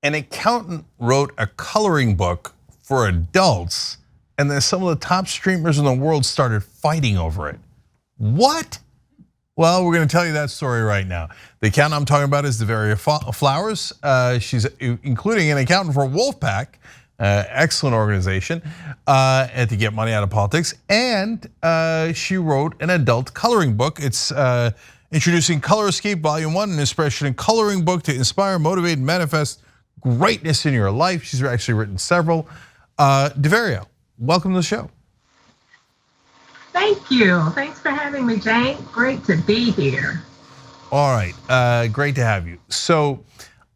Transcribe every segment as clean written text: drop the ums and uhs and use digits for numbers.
An accountant wrote a coloring book for adults, and then some of the top streamers in the world started fighting over it. What? Well, we're going to tell you that story right now. The accountant I'm talking about is DeVeria Flowers. She's including an accountant for Wolfpack, excellent organization, and to get money out of politics. And she wrote an adult coloring book. It's introducing Color Escape Volume 1, an inspiration and coloring book to inspire, motivate, and manifest greatness in your life. She's actually written several. DeVeria, welcome to the show. Thank you. Thanks for having me, Jane. Great to be here. All right, great to have you. So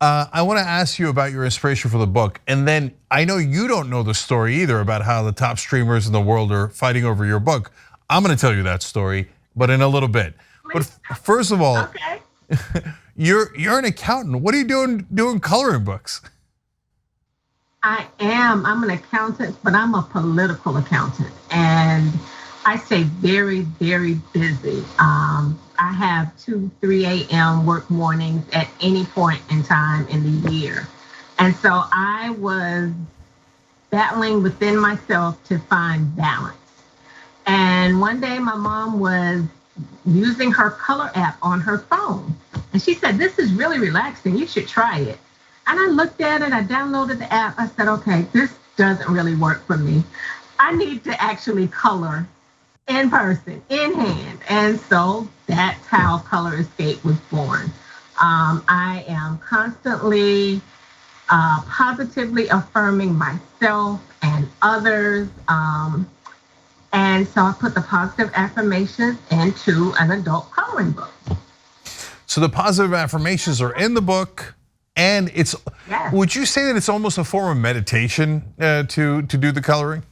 I want to ask you about your inspiration for the book. And then I know you don't know the story either about how the top streamers in the world are fighting over your book. I'm going to tell you that story, but in a little bit. But first of all, okay. You're an accountant. What are you doing coloring books? I am. I'm an accountant, but I'm a political accountant. And I stay very, very busy. I have 2, 3 a.m. work mornings at any point in time in the year. And so I was battling within myself to find balance. And one day my mom was using her color app on her phone. And she said, "This is really relaxing. You should try it." And I looked at it. I downloaded the app. I said, okay, this doesn't really work for me. I need to actually color in person, in hand. And so that's how Color Escape was born. I am constantly positively affirming myself and others. And so I put the positive affirmations into an adult coloring book. So the positive affirmations are in the book, and it's, yes. Would you say that it's almost a form of meditation to do the coloring?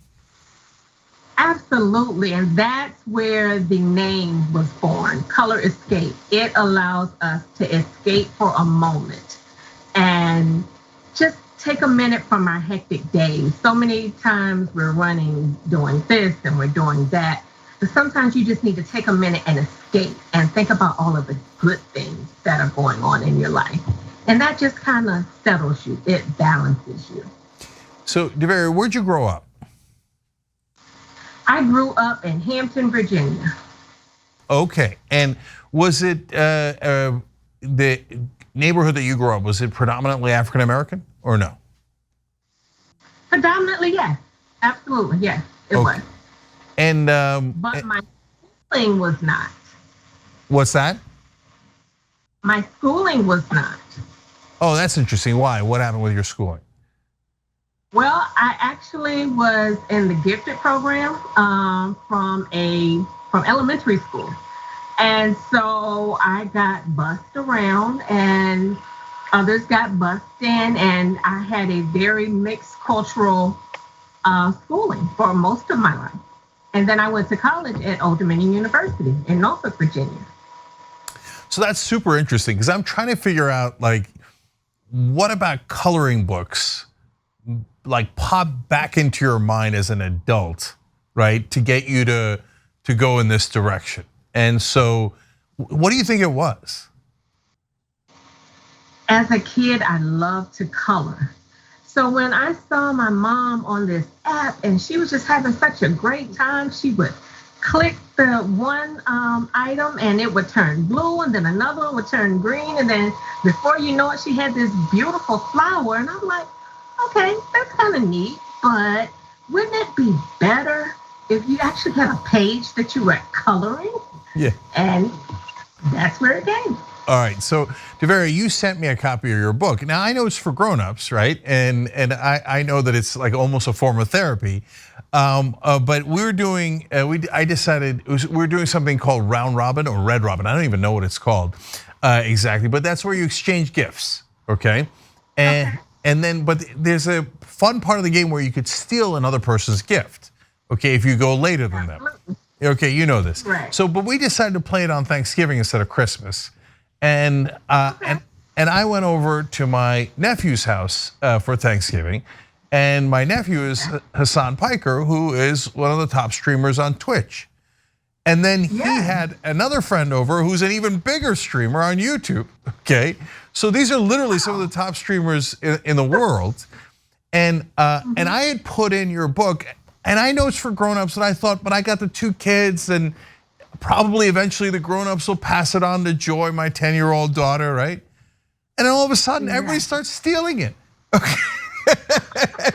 Absolutely, and that's where the name was born, Color Escape. It allows us to escape for a moment and just take a minute from our hectic days. So many times we're running, doing this and we're doing that. But sometimes you just need to take a minute and escape and think about all of the good things that are going on in your life. And that just kind of settles you, it balances you. So, DeVeria, where'd you grow up? I grew up in Hampton, Virginia. Okay, and was it the neighborhood that you grew up, was it predominantly African American or no? Predominantly, yes. Absolutely, yes, it was. And but my schooling was not. What's that? My schooling was not. Oh, that's interesting. Why? What happened with your schooling? Well, I actually was in the gifted program from elementary school. And so I got bussed around and others got bussed in, and I had a very mixed cultural schooling for most of my life. And then I went to college at Old Dominion University in Norfolk, Virginia. So that's super interesting because I'm trying to figure out, like, what about coloring books like pop back into your mind as an adult, right? To get you to go in this direction. And so what do you think it was? As a kid, I loved to color. So when I saw my mom on this app and she was just having such a great time, she would click the one item and it would turn blue, and then another one would turn green, and then before you know it, she had this beautiful flower. And I'm like, okay, that's kind of neat, but wouldn't it be better if you actually had a page that you were coloring? Yeah. And that's where it came. All right, so DeVeria, you sent me a copy of your book. Now I know it's for grown-ups, right? And I know that it's like almost a form of therapy. But we're doing, I decided we're doing something called Round Robin or Red Robin. I don't even know what it's called exactly, but that's where you exchange gifts, okay? And then, but there's a fun part of the game where you could steal another person's gift, okay, if you go later than them. Okay, you know this. Right. So, but we decided to play it on Thanksgiving instead of Christmas. And I went over to my nephew's house for Thanksgiving, and my nephew is Hassan Piker, who is one of the top streamers on Twitch. And then he had another friend over who's an even bigger streamer on YouTube. Okay, So these are literally some of the top streamers in the world. And I had put in your book, and I know it's for grown-ups, and I thought, but I got the 2 kids, and probably eventually the grown-ups will pass it on to Joy, my 10-year-old daughter, right? And then all of a sudden, everybody starts stealing it. Okay.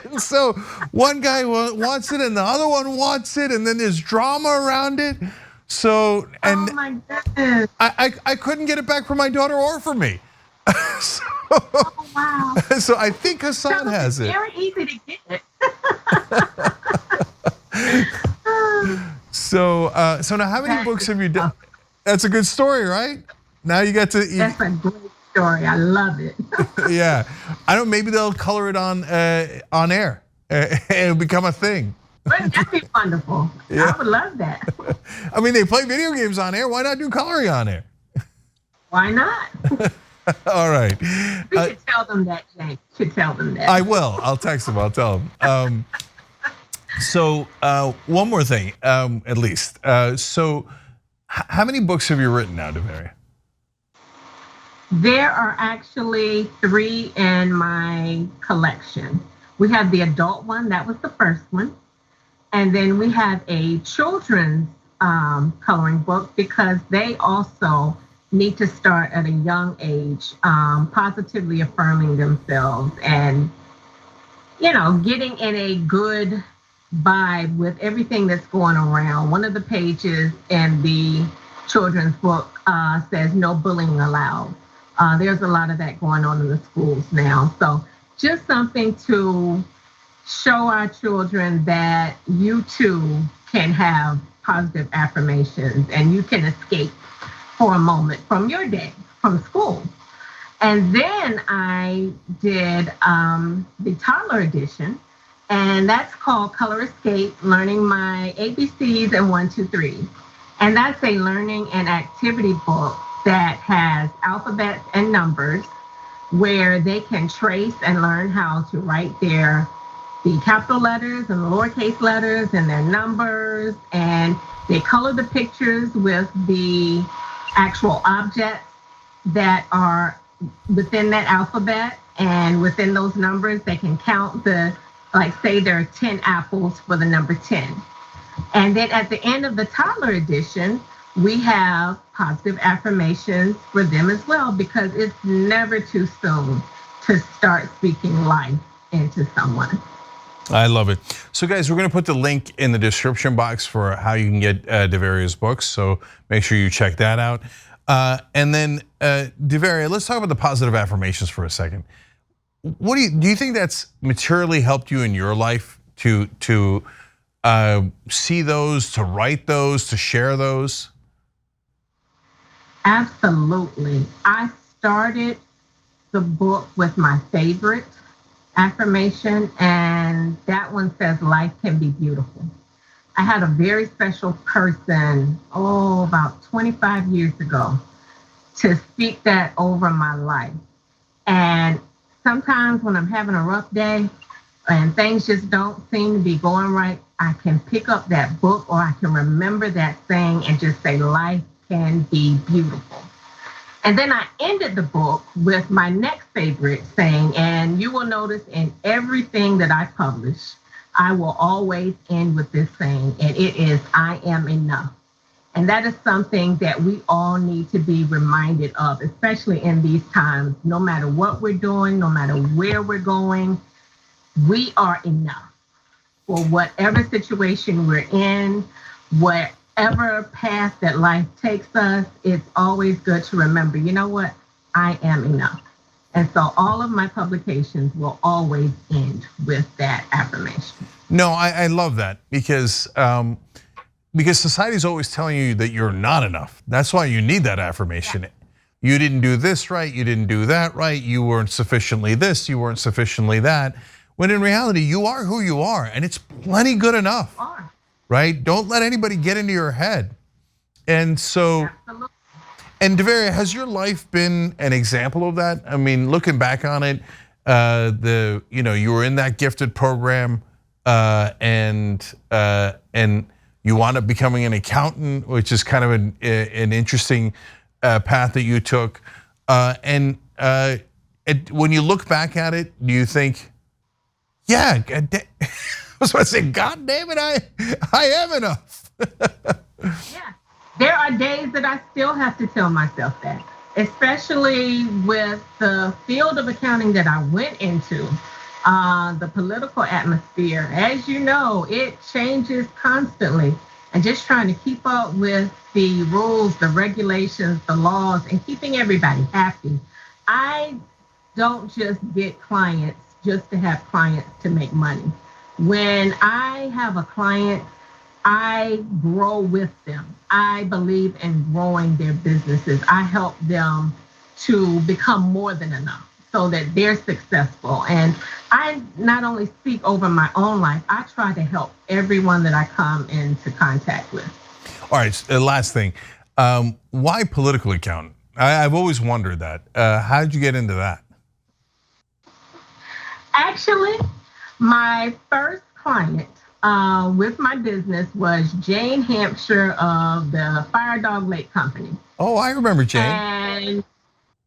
And so one guy wants it, and the other one wants it, and then there's drama around it. So, and oh my goodness. I couldn't get it back for my daughter or for me. So, Oh wow. so I think Hassan has it. It's very easy to get it. So now how many books have you done? That's a good story, right? Now you get to. That's a great story. I love it. Yeah, I don't. Maybe they'll color it on air. It'll become a thing. Wouldn't that be wonderful? Yeah. I would love that. I mean, they play video games on air. Why not do coloring on air? Why not? All right. We should tell them that, James. Should tell them that. I will. I'll text them. I'll tell them. So one more thing, at least. So how many books have you written now, DeVeria? There are actually 3 in my collection. We have the adult one, that was the first one. And then we have a children's coloring book because they also need to start at a young age, positively affirming themselves and, getting in a good vibe with everything that's going around. One of the pages in the children's book says no bullying allowed. There's a lot of that going on in the schools now. So just something to show our children that you too can have positive affirmations and you can escape for a moment from your day, from school. And then I did the toddler edition, and that's called Color Escape, Learning My ABCs and 1, 2, 3. And that's a learning and activity book that has alphabets and numbers where they can trace and learn how to write the capital letters and the lowercase letters and their numbers, and they color the pictures with the actual objects that are within that alphabet, and within those numbers they can count say there are 10 apples for the number 10. And then at the end of the toddler edition, we have positive affirmations for them as well, because it's never too soon to start speaking life into someone. I love it. So guys, we're gonna put the link in the description box for how you can get DeVeria's books, so make sure you check that out. And then DeVeria, let's talk about the positive affirmations for a second. What do you think that's materially helped you in your life to see those, to write those, to share those? Absolutely. I started the book with my favorite affirmation, and that one says life can be beautiful. I had a very special person, about 25 years ago, to speak that over my life. And sometimes when I'm having a rough day and things just don't seem to be going right, I can pick up that book, or I can remember that saying and just say life can be beautiful. And then I ended the book with my next favorite saying, and you will notice in everything that I publish, I will always end with this saying, and it is, I am enough. And that is something that we all need to be reminded of, especially in these times. No matter what we're doing, no matter where we're going, we are enough for whatever situation we're in, whatever path that life takes us. It's always good to remember, you know what? I am enough. And so all of my publications will always end with that affirmation. No, I love that because society is always telling you that you're not enough. That's why you need that affirmation. Yeah. You didn't do this right, you didn't do that right, you weren't sufficiently this, you weren't sufficiently that. When in reality, you are who you are, and it's plenty good enough, right? Don't let anybody get into your head. And so, absolutely. And DeVeria, has your life been an example of that? I mean, looking back on it, you were in that gifted program, and you wound up becoming an accountant, which is kind of an interesting path that you took. And when you look back at it, do you think, yeah, I was about to say, God damn it, I am enough. Yeah, there are days that I still have to tell myself that, especially with the field of accounting that I went into, the political atmosphere. As you know, it changes constantly. And just trying to keep up with the rules, the regulations, the laws, and keeping everybody happy. I don't just get clients just to have clients to make money. When I have a client, I grow with them. I believe in growing their businesses. I help them to become more than enough so that they're successful. And I not only speak over my own life, I try to help everyone that I come into contact with. All right, last thing. Why political accountant? I've always wondered that. How did you get into that? Actually, my first client with my business was Jane Hampshire of the Fire Dog Lake Company. Oh, I remember Jane. And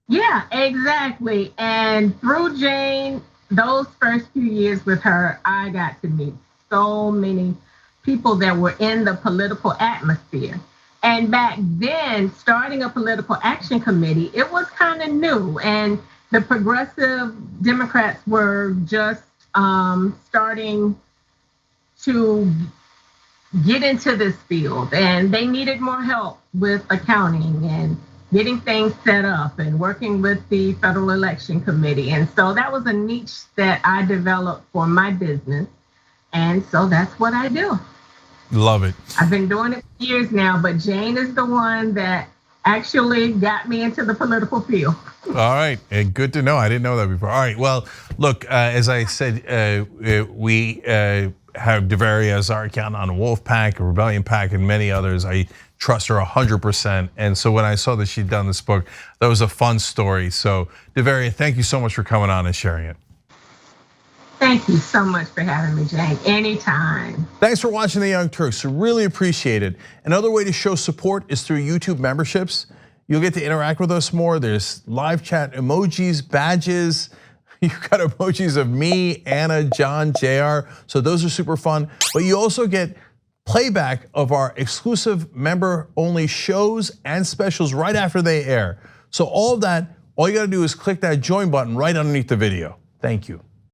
yeah, exactly. And through Jane, those first few years with her, I got to meet so many people that were in the political atmosphere. And back then, starting a political action committee, it was kind of new. And the progressive Democrats were just starting to get into this field, and they needed more help with accounting and getting things set up and working with the Federal Election Committee. And so that was a niche that I developed for my business. And so that's what I do. Love it. I've been doing it for years now, but Jane is the one that actually got me into the political field. All right, good to know. I didn't know that before. All right, well, look, as I said, we have DeVeria as our accountant on Wolfpack, Rebellion Pack, and many others. I trust her 100%. And so when I saw that she'd done this book, that was a fun story. So DeVeria, thank you so much for coming on and sharing it. Thank you so much for having me, Jane. Anytime. Thanks for watching The Young Turks. Really appreciate it. Another way to show support is through YouTube memberships. You'll get to interact with us more. There's live chat emojis, badges. You've got emojis of me, Anna, John, JR. So those are super fun. But you also get playback of our exclusive member-only shows and specials right after they air. So all of that, all you gotta do is click that join button right underneath the video. Thank you.